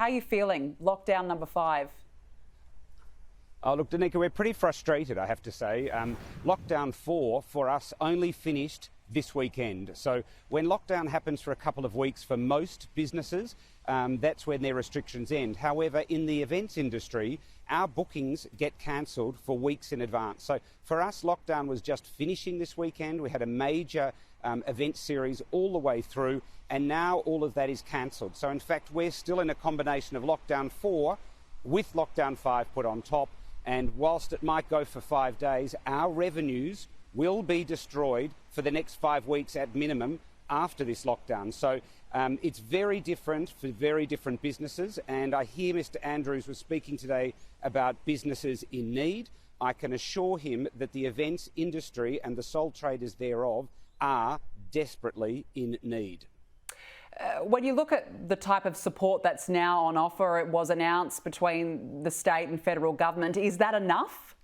How are you feeling? Lockdown number 5. Oh, look, Danica, we're pretty frustrated, I have to say. Lockdown 4 for us only finished this weekend. So when lockdown happens for a couple of weeks for most businesses, that's when their restrictions end. However, in the events industry, our bookings get cancelled for weeks in advance. So for us, lockdown was just finishing this weekend. We had a major event series all the way through, and now all of that is cancelled. So in fact, we're still in a combination of lockdown 4 with lockdown 5 put on top. And whilst it might go for 5 days, our revenues will be destroyed for the next 5 weeks at minimum after this lockdown. So it's very different for very different businesses. And I hear Mr. Andrews was speaking today about businesses in need. I can assure him that the events industry and the sole traders thereof are desperately in need. When you look at the type of support that's now on offer, it was announced between the state and federal government. Is that enough?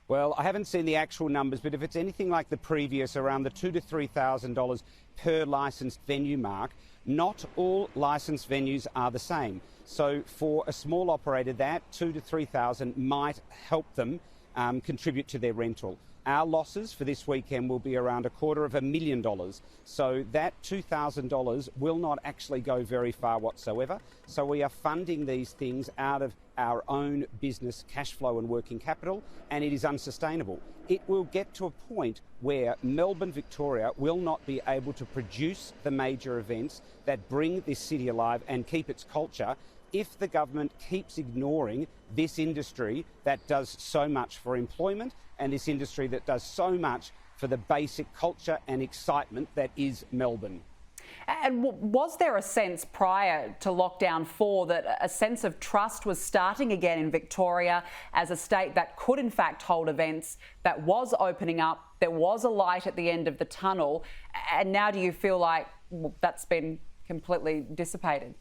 Well, I haven't seen the actual numbers, but if it's anything like the previous, around the $2,000 to $3,000 per licensed venue mark, not all licensed venues are the same. So for a small operator, that $2,000 to $3,000 might help them contribute to their rental. Our losses for this weekend will be around $250,000. So that $2,000 will not actually go very far whatsoever. So we are funding these things out of our own business cash flow and working capital, and it is unsustainable. It will get to a point where Melbourne, Victoria will not be able to produce the major events that bring this city alive and keep its culture if the government keeps ignoring this industry that does so much for employment and this industry that does so much for the basic culture and excitement that is Melbourne. And was there a sense prior to lockdown 4 that a sense of trust was starting again in Victoria as a state that could in fact hold events, that was opening up, there was a light at the end of the tunnel, and now do you feel like that's been completely dissipated?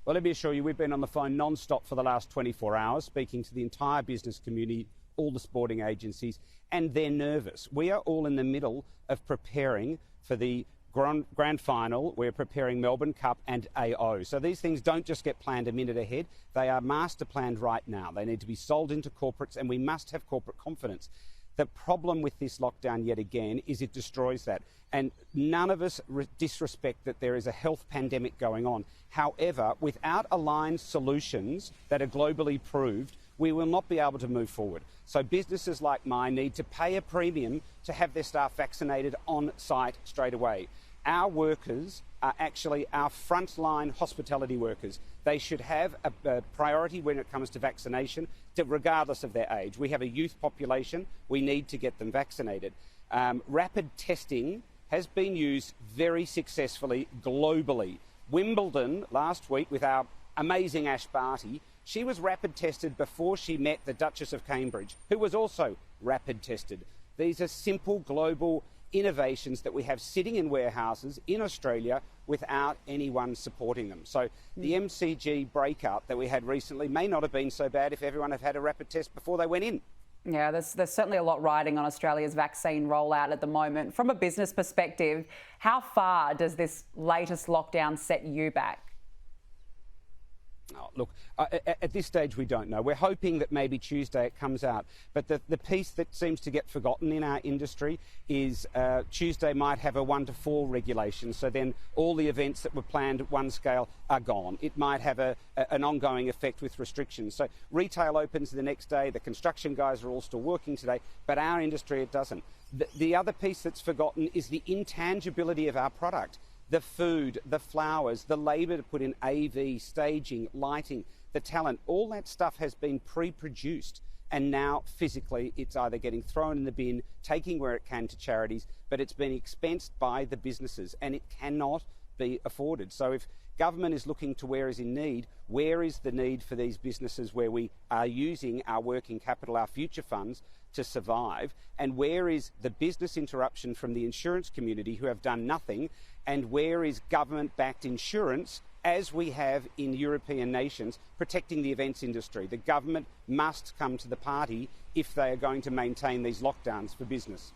Well, let me assure you, we've been on the phone non-stop for the last 24 hours, speaking to the entire business community, all the sporting agencies, and they're nervous. We are all in the middle of preparing for the grand final. We're preparing Melbourne Cup and AO. So these things don't just get planned a minute ahead. They are master planned right now. They need to be sold into corporates, and we must have corporate confidence. The problem with this lockdown yet again is it destroys that. And none of us disrespect that there is a health pandemic going on. However, without aligned solutions that are globally proved, we will not be able to move forward. So businesses like mine need to pay a premium to have their staff vaccinated on site straight away. Our workers are actually our frontline hospitality workers. They should have a priority when it comes to vaccination, regardless of their age. We have a youth population. We need to get them vaccinated. Rapid testing has been used very successfully globally. Wimbledon last week with our amazing Ash Barty, she was rapid tested before she met the Duchess of Cambridge, who was also rapid tested. These are simple global innovations that we have sitting in warehouses in Australia without anyone supporting them. So the MCG breakout that we had recently may not have been so bad if everyone had had a rapid test before they went in. Yeah, there's certainly a lot riding on Australia's vaccine rollout at the moment. From a business perspective, how far does this latest lockdown set you back? Oh, look, at this stage we don't know. We're hoping that maybe Tuesday it comes out. But the piece that seems to get forgotten in our industry is Tuesday might have a 1 to 4 regulation. So then all the events that were planned at one scale are gone. It might have an ongoing effect with restrictions. So retail opens the next day. The construction guys are all still working today. But our industry, it doesn't. The other piece that's forgotten is the intangibility of our product. The food, the flowers, the labour to put in AV, staging, lighting, the talent, all that stuff has been pre-produced. And now physically it's either getting thrown in the bin, taking where it can to charities, but it's been expensed by the businesses and it cannot be afforded. So if government is looking to where is in need, where is the need for these businesses where we are using our working capital, our future funds to survive, and where is the business interruption from the insurance community who have done nothing, and where is government-backed insurance as we have in European nations protecting the events industry? The government must come to the party if they are going to maintain these lockdowns for business.